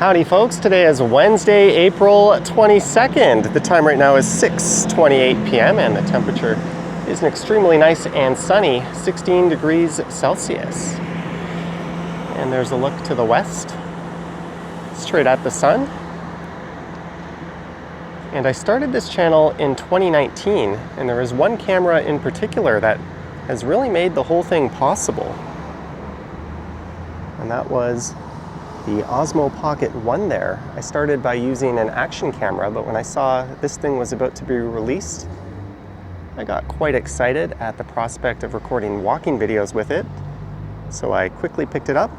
Howdy folks, today is Wednesday, April 22nd. The time right now is 6:28 p.m. and the temperature is an extremely nice and sunny 16 degrees Celsius. And there's a look to the west, straight at the sun. And I started this channel in 2019, and there is one camera in particular that has really made the whole thing possible. And that was the Osmo Pocket 1 there. I started by using an action camera, but when I saw this thing was about to be released, I got quite excited at the prospect of recording walking videos with it. So I quickly picked it up,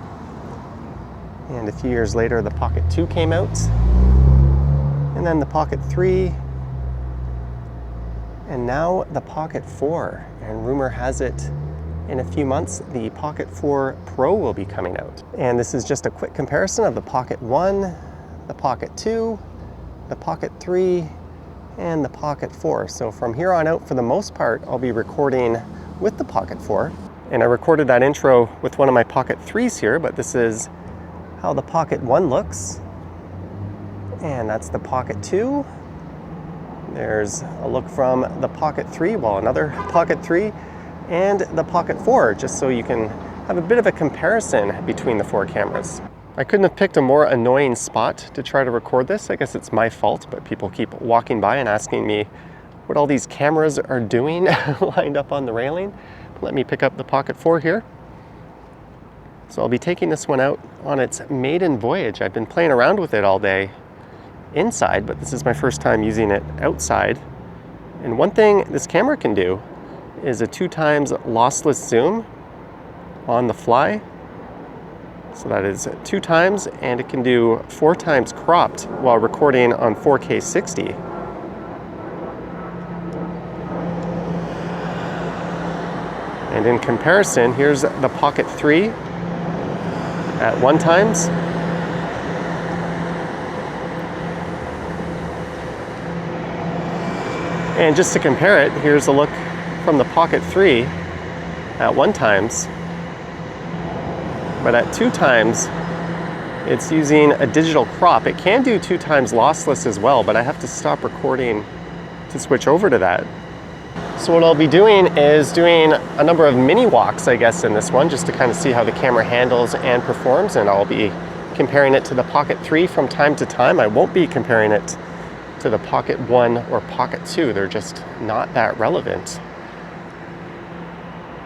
and a few years later the Pocket 2 came out, and then the Pocket 3, and now the Pocket 4, and rumor has it in a few months the Pocket 4 Pro will be coming out. And this is just a quick comparison of the Pocket 1, the Pocket 2, the Pocket 3, and the Pocket 4. So from here on out, for the most part, I'll be recording with the Pocket 4. And I recorded that intro with one of my Pocket 3s here, but this is how the Pocket 1 looks. And that's the Pocket 2. There's a look from the Pocket 3, well, another Pocket 3, and the Pocket 4, just so you can have a bit of a comparison between the four cameras. I couldn't have picked a more annoying spot to try to record this. I guess it's my fault, but people keep walking by and asking me what all these cameras are doing lined up on the railing. Let me pick up the Pocket 4 here. So I'll be taking this one out on its maiden voyage. I've been playing around with it all day inside, but this is my first time using it outside. And one thing this camera can do is a 2x lossless zoom on the fly. So that is 2x, and it can do 4x cropped while recording on 4K 60. And in comparison, here's the Pocket 3 at 1x. And just to compare it, here's a look from the Pocket 3 at 1x, but at 2x it's using a digital crop. It can do 2x lossless as well, but I have to stop recording to switch over to that. So what I'll be doing is doing a number of mini walks, I guess, in this one, just to kind of see how the camera handles and performs, and I'll be comparing it to the Pocket 3 from time to time. I won't be comparing it to the Pocket 1 or Pocket 2. They're just not that relevant.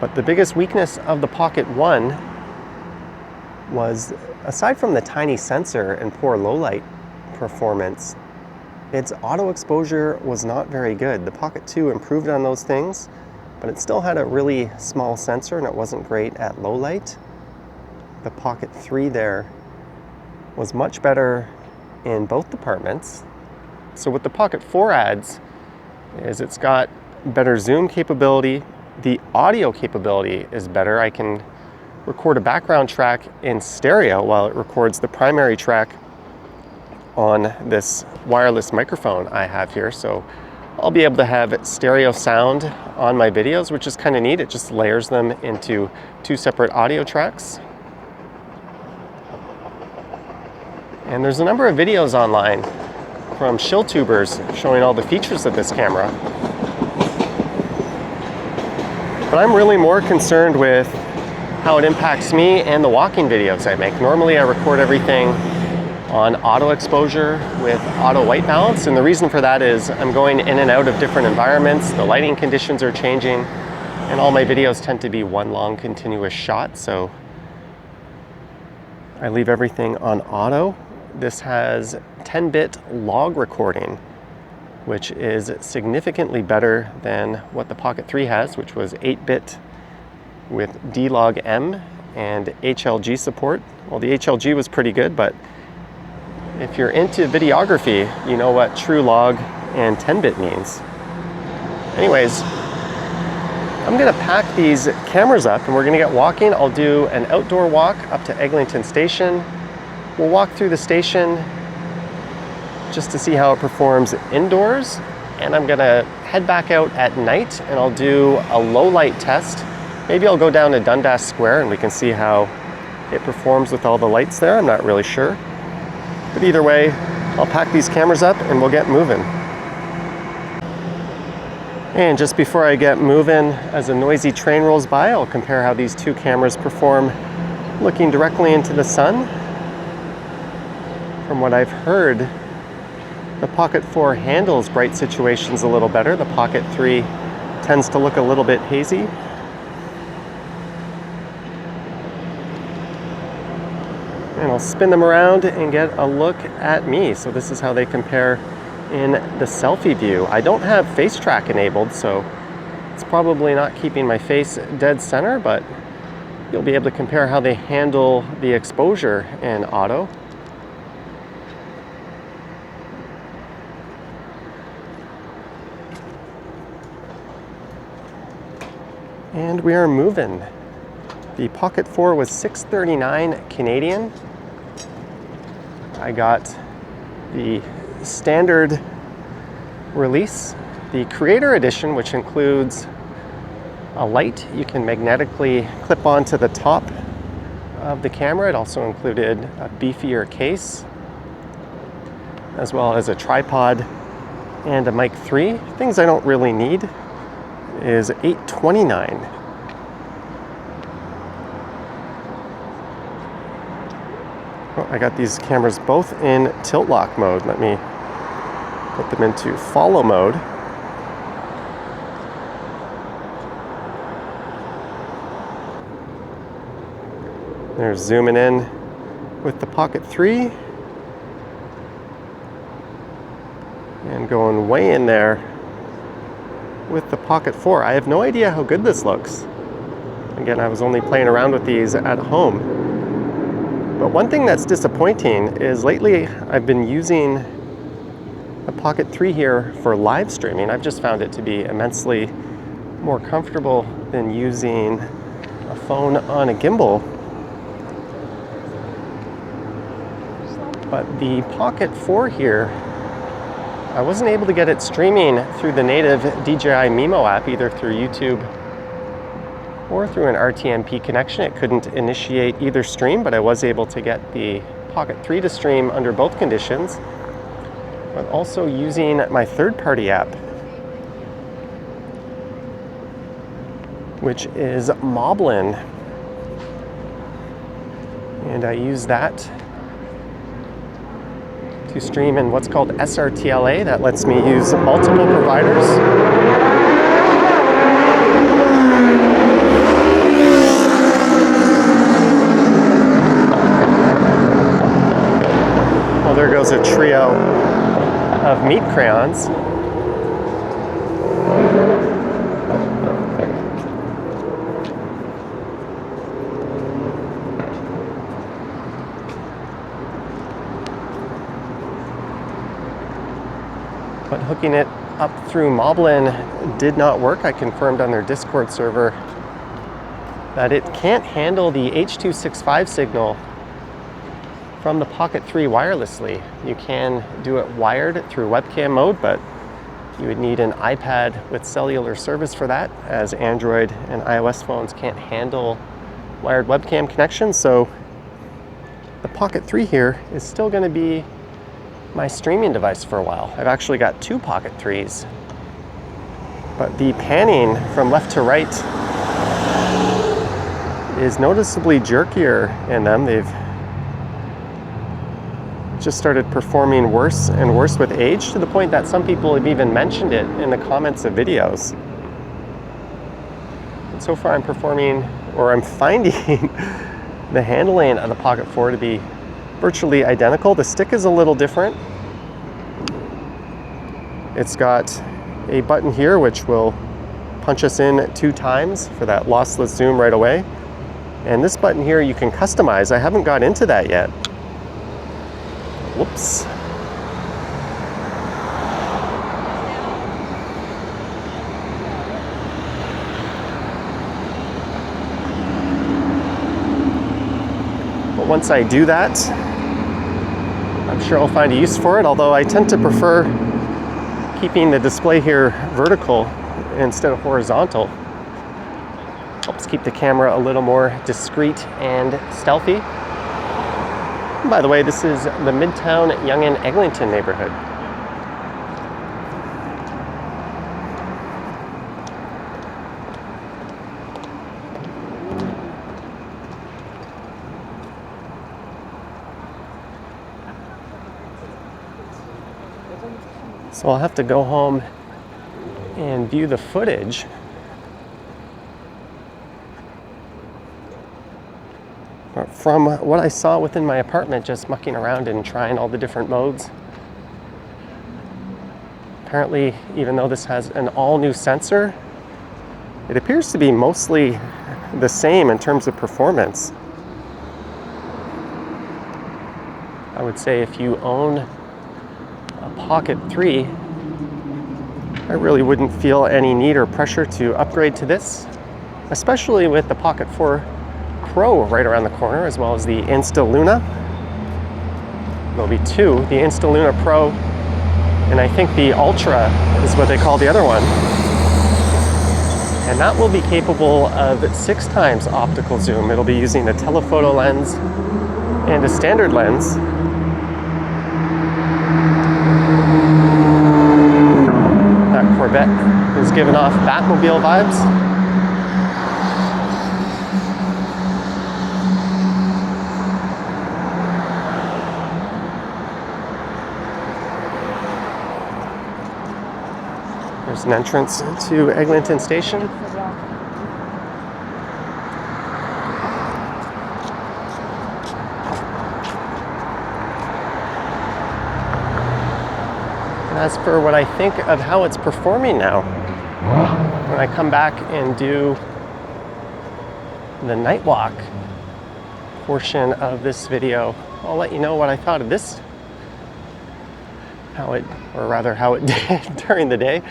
But the biggest weakness of the Pocket 1 was, aside from the tiny sensor and poor low light performance, its auto exposure was not very good. The Pocket 2 improved on those things, but it still had a really small sensor and it wasn't great at low light. The Pocket 3 there was much better in both departments. So what the Pocket 4 adds is it's got better zoom capability. The audio capability is better. I can record a background track in stereo while it records the primary track on this wireless microphone I have here. So I'll be able to have stereo sound on my videos, which is kind of neat. It just layers them into two separate audio tracks. And there's a number of videos online from shill tubers showing all the features of this camera. But I'm really more concerned with how it impacts me and the walking videos I make. Normally I record everything on auto exposure with auto white balance, and the reason for that is I'm going in and out of different environments, the lighting conditions are changing, and all my videos tend to be one long continuous shot, so I leave everything on auto. This has 10-bit log recording, which is significantly better than what the Pocket 3 has, which was 8-bit with D-Log-M and HLG support. Well, the HLG was pretty good, but if you're into videography, you know what true log and 10-bit means. Anyways, I'm gonna pack these cameras up and we're gonna get walking. I'll do an outdoor walk up to Eglinton Station. We'll walk through the station just to see how it performs indoors, and I'm gonna head back out at night and I'll do a low light test. Maybe I'll go down to Dundas Square and we can see how it performs with all the lights there. I'm not really sure. But either way, I'll pack these cameras up and we'll get moving. And just before I get moving, as a noisy train rolls by, I'll compare how these two cameras perform looking directly into the sun. From what I've heard, the Pocket 4 handles bright situations a little better. The Pocket 3 tends to look a little bit hazy. And I'll spin them around and get a look at me. So this is how they compare in the selfie view. I don't have face track enabled, so it's probably not keeping my face dead center, but you'll be able to compare how they handle the exposure in auto. And we are moving. The Pocket 4 was $639 Canadian. I got the standard release, the Creator Edition, which includes a light you can magnetically clip onto the top of the camera. It also included a beefier case, as well as a tripod and a mic 3. Things I don't really need is $829. I got these cameras both in tilt lock mode. Let me put them into follow mode. They're zooming in with the Pocket 3 and going way in there with the Pocket 4. I have no idea how good this looks. Again, I was only playing around with these at home. But one thing that's disappointing is lately I've been using the Pocket 3 here for live streaming. I've just found it to be immensely more comfortable than using a phone on a gimbal. But the Pocket 4 here, I wasn't able to get it streaming through the native DJI Mimo app, either through YouTube or through an RTMP connection. It couldn't initiate either stream, but I was able to get the Pocket 3 to stream under both conditions, but also using my third-party app, which is Moblin. And I use that to stream in what's called SRTLA. That lets me use multiple providers. There goes a trio of meat crayons. But hooking it up through Moblin did not work. I confirmed on their Discord server that it can't handle the H.265 signal from the Pocket 3 wirelessly. You can do it wired through webcam mode, but you would need an iPad with cellular service for that, as Android and iOS phones can't handle wired webcam connections. So the Pocket 3 here is still going to be my streaming device for a while. I've actually got two Pocket 3s, but the panning from left to right is noticeably jerkier in them. They've just started performing worse and worse with age, to the point that some people have even mentioned it in the comments of videos. And so far I'm finding the handling of the Pocket 4 to be virtually identical. The stick is a little different. It's got a button here which will punch us in 2 times for that lossless zoom right away. And this button here you can customize. I haven't got into that yet. Whoops. But once I do that, I'm sure I'll find a use for it, although I tend to prefer keeping the display here vertical instead of horizontal. Helps keep the camera a little more discreet and stealthy. By the way, this is the Midtown Yonge and Eglinton neighborhood. So I'll have to go home and view the footage. But from what I saw within my apartment, just mucking around and trying all the different modes, apparently, even though this has an all-new sensor, it appears to be mostly the same in terms of performance. I would say if you own a Pocket 3, I really wouldn't feel any need or pressure to upgrade to this, especially with the Pocket 4 Pro right around the corner, as well as the Insta Luna. There'll be two, the Insta Luna Pro, and I think the Ultra is what they call the other one. And that will be capable of 6 times optical zoom. It'll be using a telephoto lens and a standard lens. That Corvette is giving off Batmobile vibes. There's an entrance to Eglinton Station. And as for what I think of how it's performing now, when I come back and do the night walk portion of this video, I'll let you know what I thought of this, how it did during the day.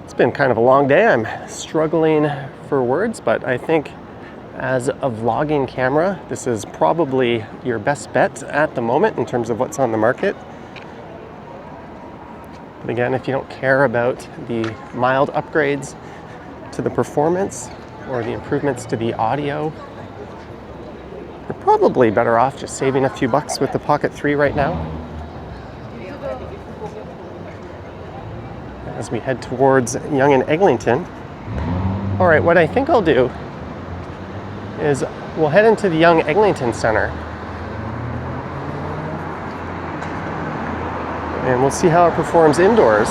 It's been kind of a long day. I'm struggling for words, but I think as a vlogging camera, this is probably your best bet at the moment in terms of what's on the market. But again, if you don't care about the mild upgrades to the performance or the improvements to the audio, you're probably better off just saving a few bucks with the Pocket 3 right now. As we head towards Yonge and Eglinton. All right, what I think I'll do is we'll head into the Yonge Eglinton Center and we'll see how it performs indoors.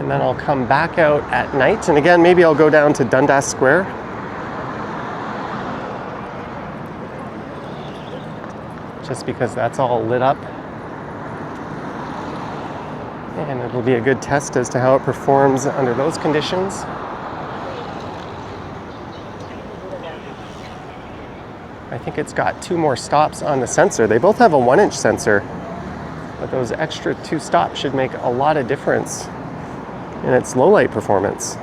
And then I'll come back out at night, and again, maybe I'll go down to Dundas Square. Just because that's all lit up. And it'll be a good test as to how it performs under those conditions. I think it's got 2 more stops on the sensor. They both have a 1-inch sensor, but those extra 2 stops should make a lot of difference in its low light performance.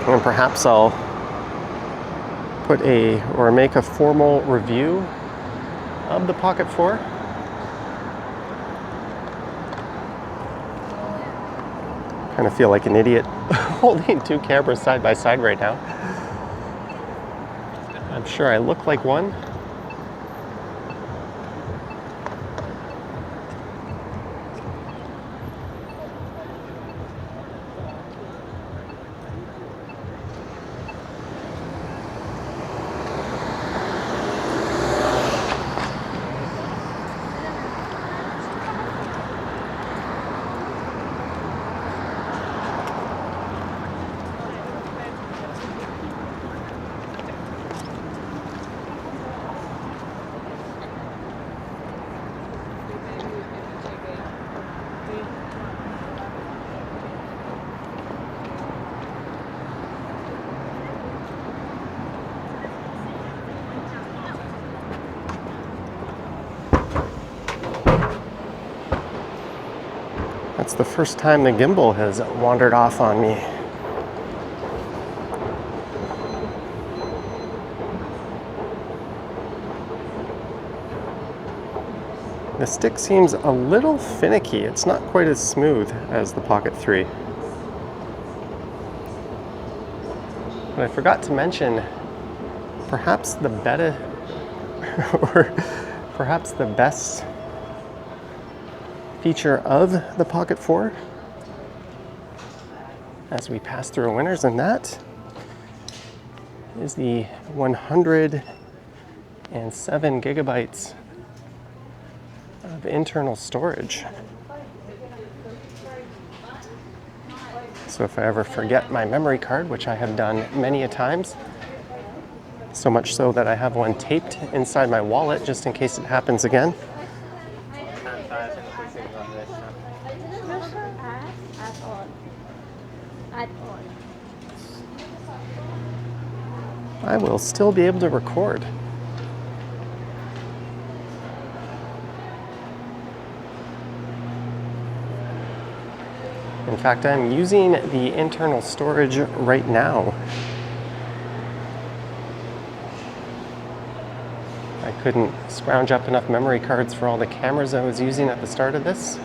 And perhaps I'll make a formal review of the Pocket 4. Kind of feel like an idiot holding 2 cameras side by side right now. I'm sure I look like one. That's the first time the gimbal has wandered off on me. The stick seems a little finicky. It's not quite as smooth as the Pocket 3. But I forgot to mention, perhaps the beta, or perhaps the best feature of the Pocket 4, as we pass through winners, and that is the 107 gigabytes of internal storage. So if I ever forget my memory card, which I have done many a times, so much so that I have one taped inside my wallet just in case it happens again. I will still be able to record. In fact, I'm using the internal storage right now. I couldn't scrounge up enough memory cards for all the cameras I was using at the start of this.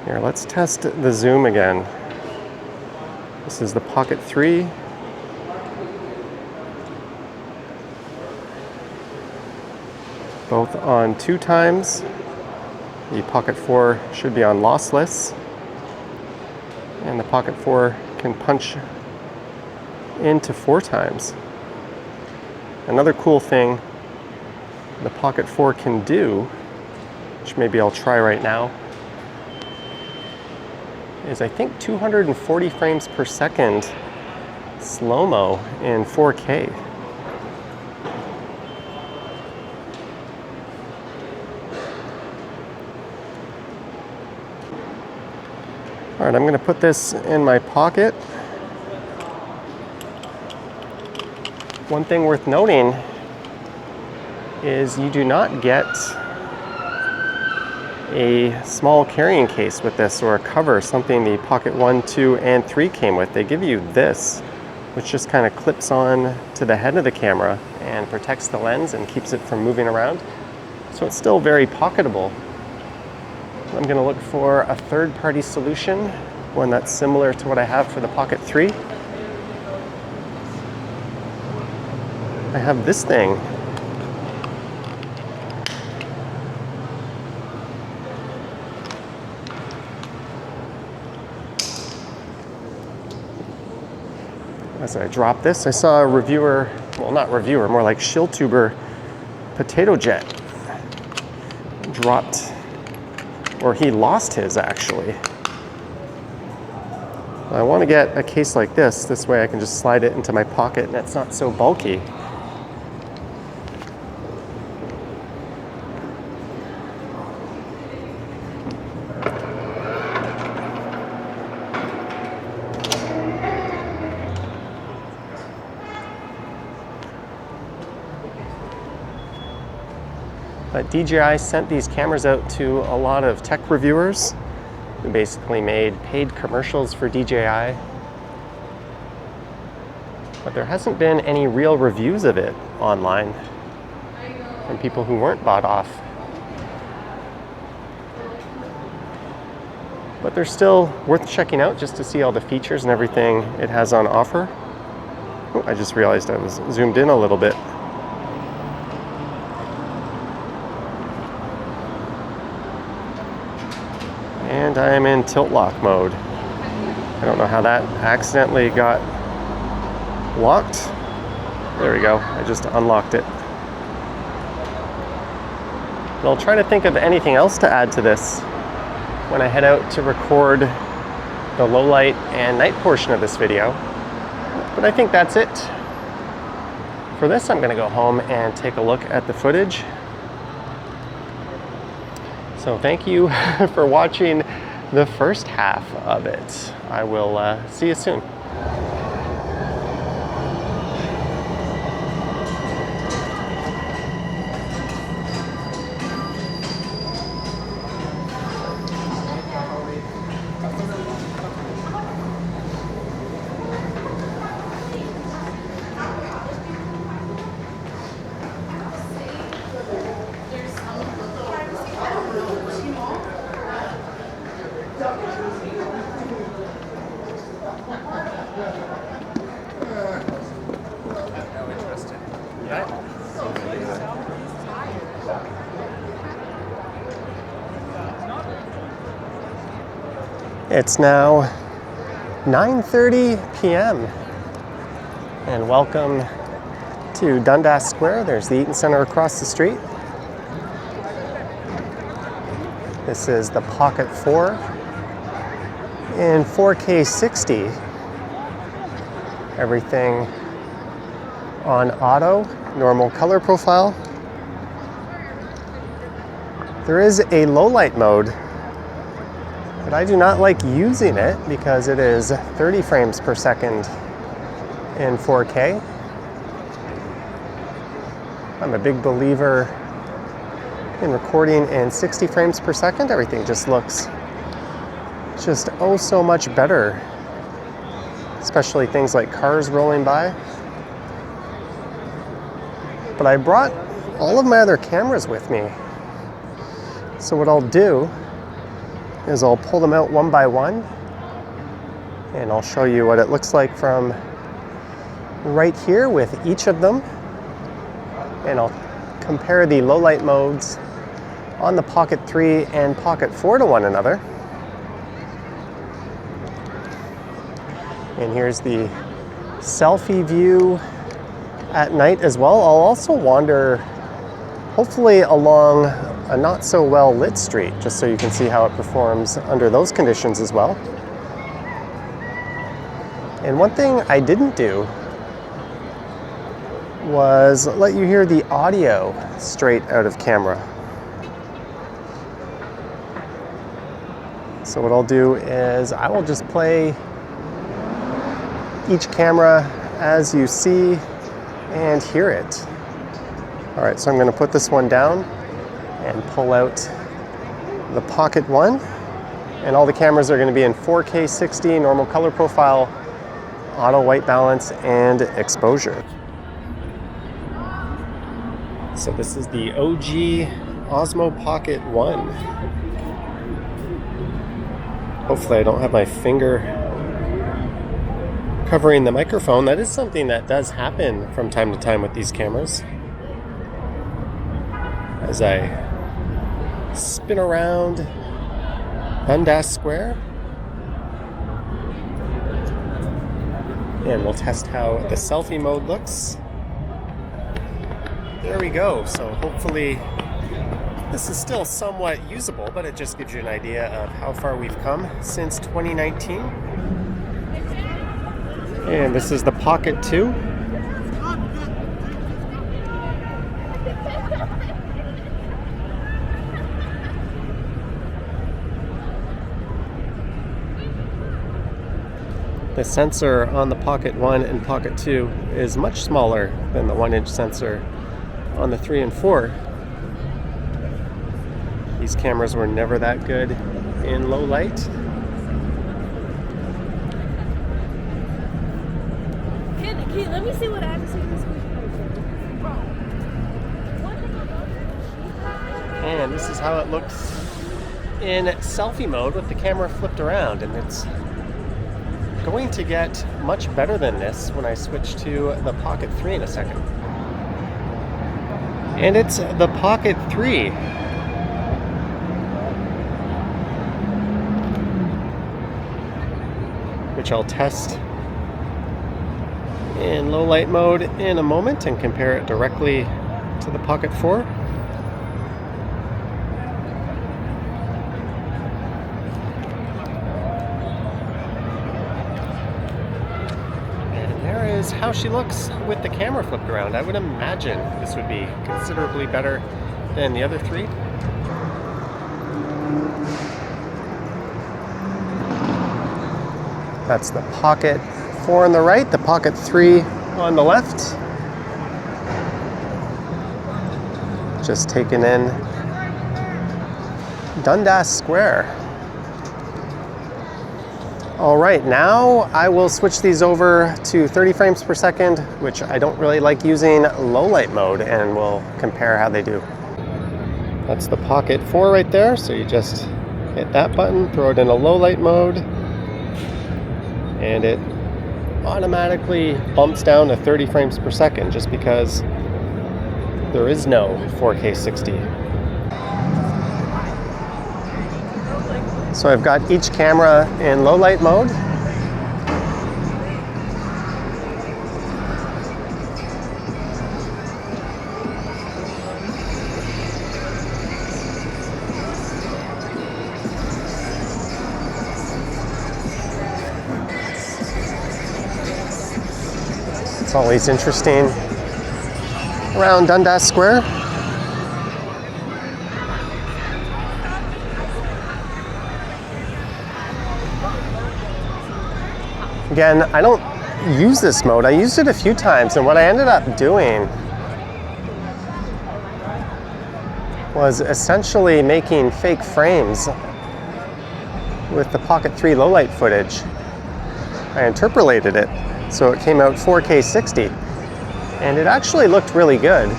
Here, let's test the zoom again. This is the Pocket 3. Both on 2 times. The Pocket 4 should be on lossless. And the Pocket 4 can punch into 4 times. Another cool thing the Pocket 4 can do, which maybe I'll try right now, is I think 240 frames per second slow-mo in 4K. All right, I'm going to put this in my pocket. One thing worth noting is you do not get a small carrying case with this, or a cover, something the Pocket 1, 2, and 3 came with. They give you this, which just kind of clips on to the head of the camera and protects the lens and keeps it from moving around. So it's still very pocketable. I'm going to look for a third-party solution, one that's similar to what I have for the Pocket 3. I have this thing. As I drop this, I saw a reviewer, well, not reviewer, more like ShillTuber Potato Jet dropped, or he lost his actually. I want to get a case like this way I can just slide it into my pocket and it's not so bulky. But DJI sent these cameras out to a lot of tech reviewers who basically made paid commercials for DJI. But there hasn't been any real reviews of it online from people who weren't bought off. But they're still worth checking out just to see all the features and everything it has on offer. Oh, I just realized I was zoomed in a little bit. And I am in tilt lock mode. I don't know how that accidentally got locked. There we go, I just unlocked it. But I'll try to think of anything else to add to this when I head out to record the low light and night portion of this video. But I think that's it. For this, I'm gonna go home and take a look at the footage. So thank you for watching the first half of it. I will see you soon. It's now 9:30 p.m. and welcome to Dundas Square. There's the Eaton Center across the street. This is the Pocket 4 in 4K 60. Everything on auto, normal color profile. There is a low light mode, but I do not like using it because it is 30 frames per second in 4K. I'm a big believer in recording in 60 frames per second. Everything just looks just oh so much better, especially things like cars rolling by. But I brought all of my other cameras with me. So what I'll do is I'll pull them out one by one and I'll show you what it looks like from right here with each of them. And I'll compare the low light modes on the Pocket 3 and Pocket 4 to one another. And here's the selfie view at night as well. I'll also wander, hopefully along a not so well lit street, just so you can see how it performs under those conditions as well. And one thing I didn't do was let you hear the audio straight out of camera. So what I'll do is I will just play each camera as you see and hear it. All right, so I'm going to put this one down and pull out the Pocket 1, and all the cameras are going to be in 4K 60, normal color profile, auto white balance, and exposure. So this is the OG Osmo Pocket 1. Hopefully I don't have my finger covering the microphone. That is something that does happen from time to time with these cameras. As I spin around Dundas Square, and we'll test how the selfie mode looks. There we go. So hopefully this is still somewhat usable, but it just gives you an idea of how far we've come since 2019. And this is the Pocket 2. The sensor on the Pocket 1 and Pocket 2 is much smaller than the 1-inch sensor on the 3 and 4. These cameras were never that good in low light. Kid, let me see what I have to see this week. And this is how it looks in selfie mode with the camera flipped around, and it's going to get much better than this when I switch to the Pocket 3 in a second. And it's the Pocket 3. Which I'll test in low light mode in a moment and compare it directly to the Pocket 4. How she looks with the camera flipped around. I would imagine this would be considerably better than the other three. That's the Pocket 4 on the right, the Pocket 3 on the left. Just taking in Dundas Square. All right, now I will switch these over to 30 frames per second, which I don't really like using low light mode, and we'll compare how they do. That's the Pocket 4 right there, so you just hit that button, throw it in a low light mode, and it automatically bumps down to 30 frames per second just because there is no 4K 60. So I've got each camera in low light mode. It's always interesting around Dundas Square. Again, I don't use this mode. I used it a few times, and what I ended up doing was essentially making fake frames with the Pocket 3 low light footage. I interpolated it so it came out 4K 60, and it actually looked really good.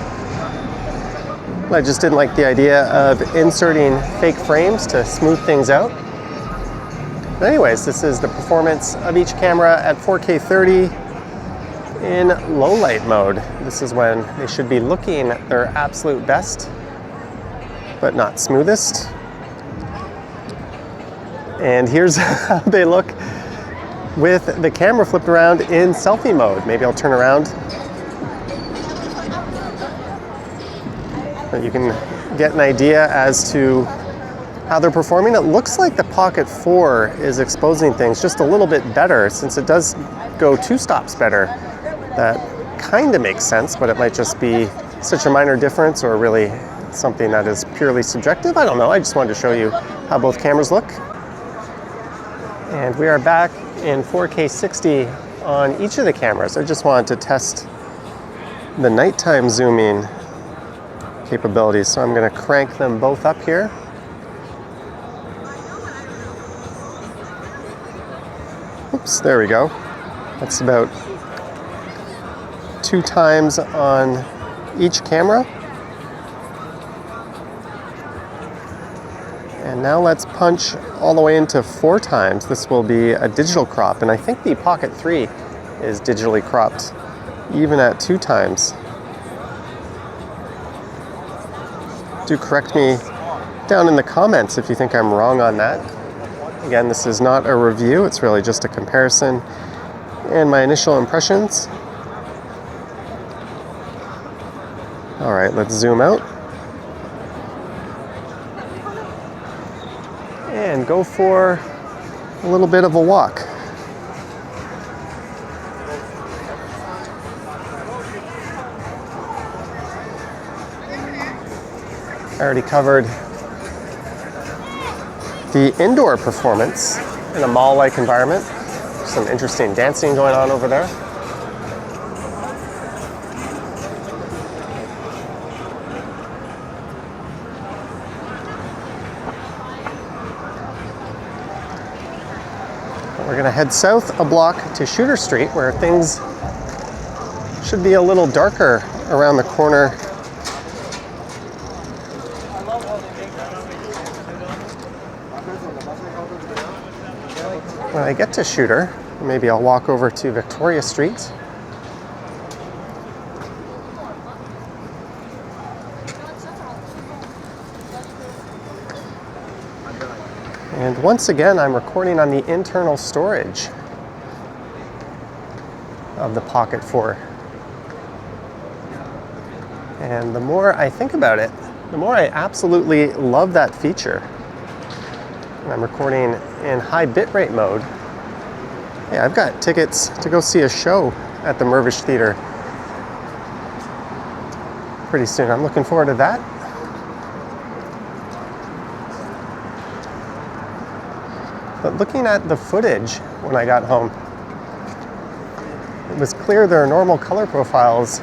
I just didn't like the idea of inserting fake frames to smooth things out. But anyways, this is the performance of each camera at 4K 30 in low light mode. This is when they should be looking their absolute best, but not smoothest. And here's how they look with the camera flipped around in selfie mode. Maybe I'll turn around. But you can get an idea as to how they're performing. It looks like the Pocket 4 is exposing things just a little bit better since it does go 2 stops better. That kind of makes sense, but it might just be such a minor difference or really something that is purely subjective. I don't know. I just wanted to show you how both cameras look. And we are back in 4K 60 on each of the cameras. I just wanted to test the nighttime zooming capabilities, so I'm going to crank them both up here. Oops, there we go. That's about 2 times on each camera. And now let's punch all the way into 4 times. This will be a digital crop, and I think the Pocket 3 is digitally cropped even at 2 times. Do correct me down in the comments if you think I'm wrong on that. Again, this is not a review, it's really just a comparison and my initial impressions. All right, let's zoom out. And go for a little bit of a walk. I already covered the indoor performance in a mall-like environment. Some interesting dancing going on over there. We're going to head south a block to Shooter Street, where things should be a little darker around the corner. When I get to Shooter, maybe I'll walk over to Victoria Street. And once again, I'm recording on the internal storage of the Pocket 4. And the more I think about it, the more I absolutely love that feature. I'm recording in high bitrate mode. Yeah, I've got tickets to go see a show at the Mirvish Theater pretty soon. I'm looking forward to that. But looking at the footage when I got home, it was clear their normal color profiles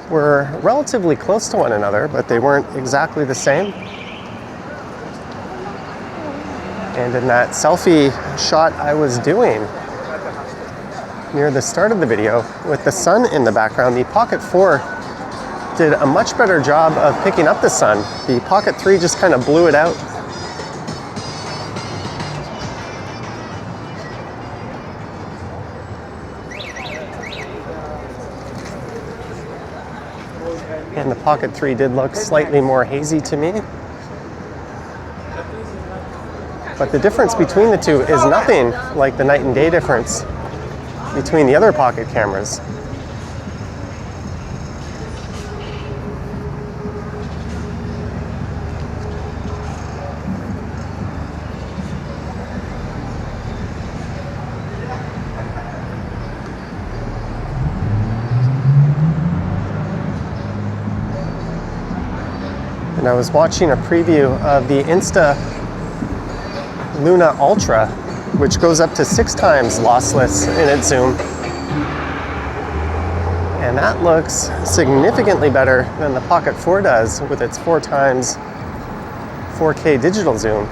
were relatively close to one another, but they weren't exactly the same. And in that selfie shot I was doing near the start of the video with the sun in the background, the Pocket 4 did a much better job of picking up the sun. The Pocket 3 just kind of blew it out. And the Pocket 3 did look slightly more hazy to me. But the difference between the two is nothing like the night and day difference between the other Pocket cameras. And I was watching a preview of the Insta Luna Ultra, which goes up to 6 times lossless in its zoom. And that looks significantly better than the Pocket 4 does with its 4 times 4K digital zoom.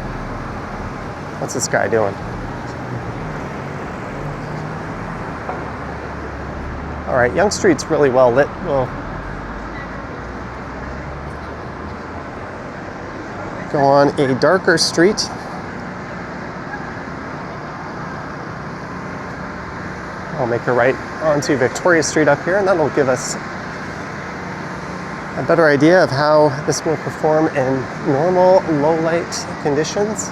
What's this guy doing? All right, Yonge Street's really well lit. We'll go on a darker street. I'll make a right onto Victoria Street up here, and that'll give us a better idea of how this will perform in normal low light conditions.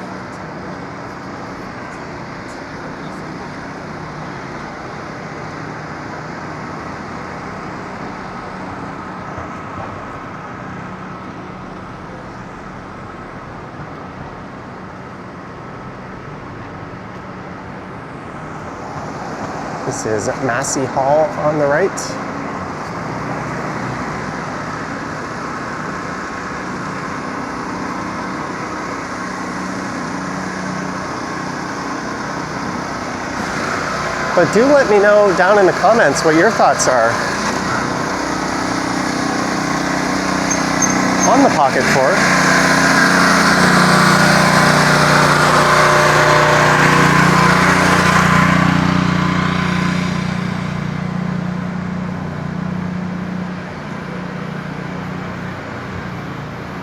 This is Massey Hall on the right. But do let me know down in the comments what your thoughts are on the Pocket 4.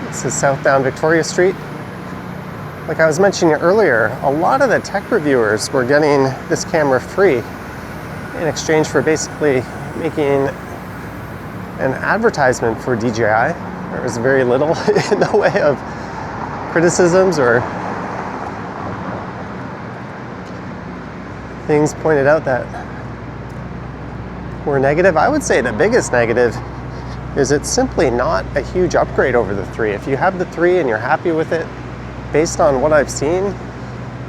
This is southbound Victoria Street. Like I was mentioning earlier, a lot of the tech reviewers were getting this camera free in exchange for basically making an advertisement for DJI. There was very little in the way of criticisms or things pointed out that were negative. I would say the biggest negative is it's simply not a huge upgrade over the 3. If you have the 3 and you're happy with it, based on what I've seen,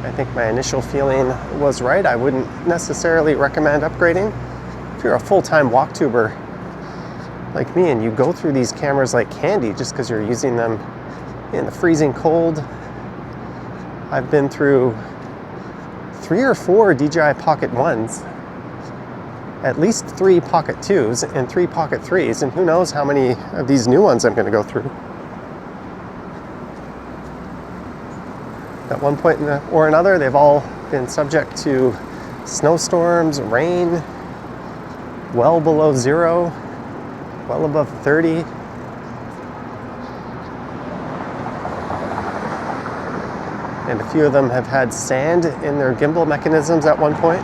I think my initial feeling was right. I wouldn't necessarily recommend upgrading. If you're a full-time walktuber like me and you go through these cameras like candy just because you're using them in the freezing cold. I've been through 3 or 4 DJI Pocket 1s, at least 3 Pocket 2s and 3 Pocket 3s, and who knows how many of these new ones I'm going to go through. At one point or another, they've all been subject to snowstorms, rain, well below 0, well above 30. And a few of them have had sand in their gimbal mechanisms at one point.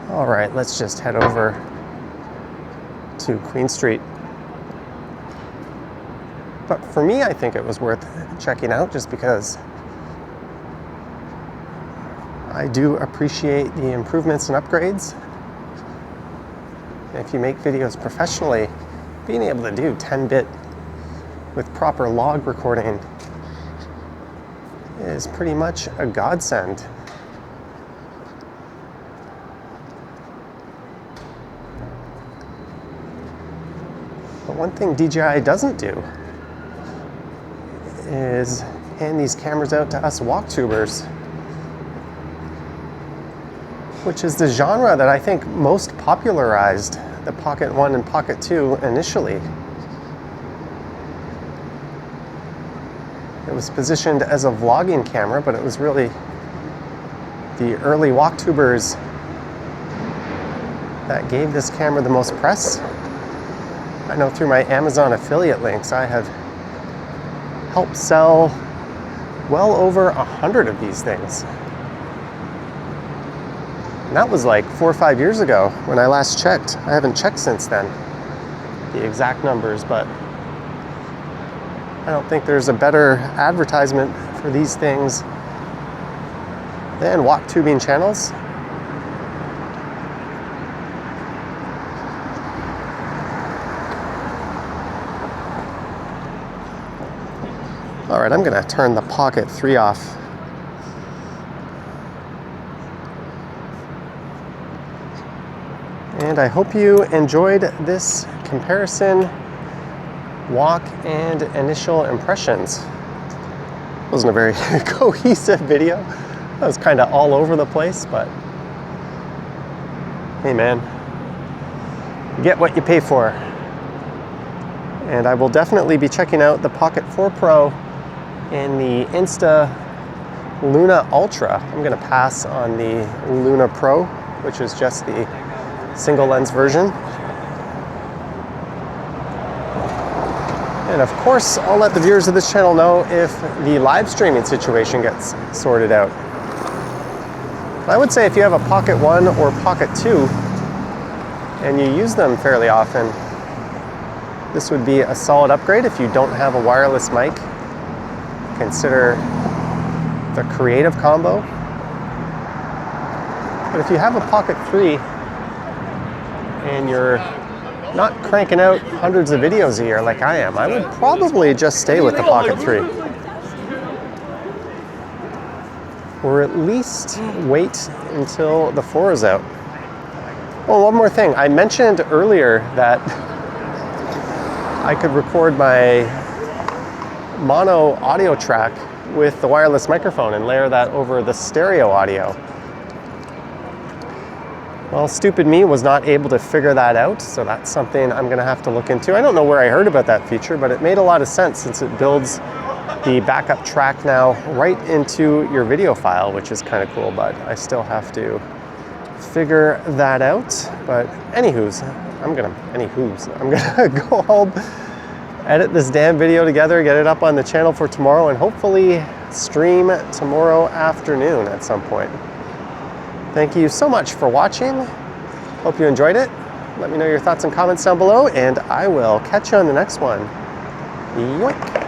All right, let's just head over to Queen Street. But for me, I think it was worth checking out just because I do appreciate the improvements and upgrades. If you make videos professionally, being able to do 10-bit with proper log recording is pretty much a godsend. But one thing DJI doesn't do is hand these cameras out to us walktubers, which is the genre that I think most popularized the Pocket 1 and Pocket 2 initially. It was positioned as a vlogging camera, but it was really the early walktubers that gave this camera the most press. I know through my Amazon affiliate links, I have helped sell well over 100 of these things. And that was like 4 or 5 years ago when I last checked. I haven't checked since then, the exact numbers, but I don't think there's a better advertisement for these things than walktubing channels. All right, I'm gonna turn the Pocket 3 off. And I hope you enjoyed this comparison walk and initial impressions. It wasn't a very cohesive video. I was kind of all over the place, but hey man, you get what you pay for. And I will definitely be checking out the Pocket 4 Pro and the Insta Luna Ultra. I'm gonna pass on the Luna Pro, which is just the single lens version. And of course, I'll let the viewers of this channel know if the live streaming situation gets sorted out. But I would say if you have a Pocket 1 or Pocket 2 and you use them fairly often, this would be a solid upgrade. If you don't have a wireless mic, consider the Creative combo. But if you have a Pocket 3 and you're not cranking out hundreds of videos a year like I am, I would probably just stay with the Pocket 3. Or at least wait until the 4 is out. Oh, one more thing. I mentioned earlier that I could record my mono audio track with the wireless microphone and layer that over the stereo audio. Well, stupid me was not able to figure that out, so that's something I'm gonna have to look into. I don't know where I heard about that feature, but it made a lot of sense since it builds the backup track now right into your video file, which is kind of cool, but I still have to figure that out. But anywho's, I'm gonna go home, edit this damn video together, get it up on the channel for tomorrow, and hopefully stream tomorrow afternoon at some point. Thank you so much for watching. Hope you enjoyed it. Let me know your thoughts and comments down below, and I will catch you on the next one. Yoink.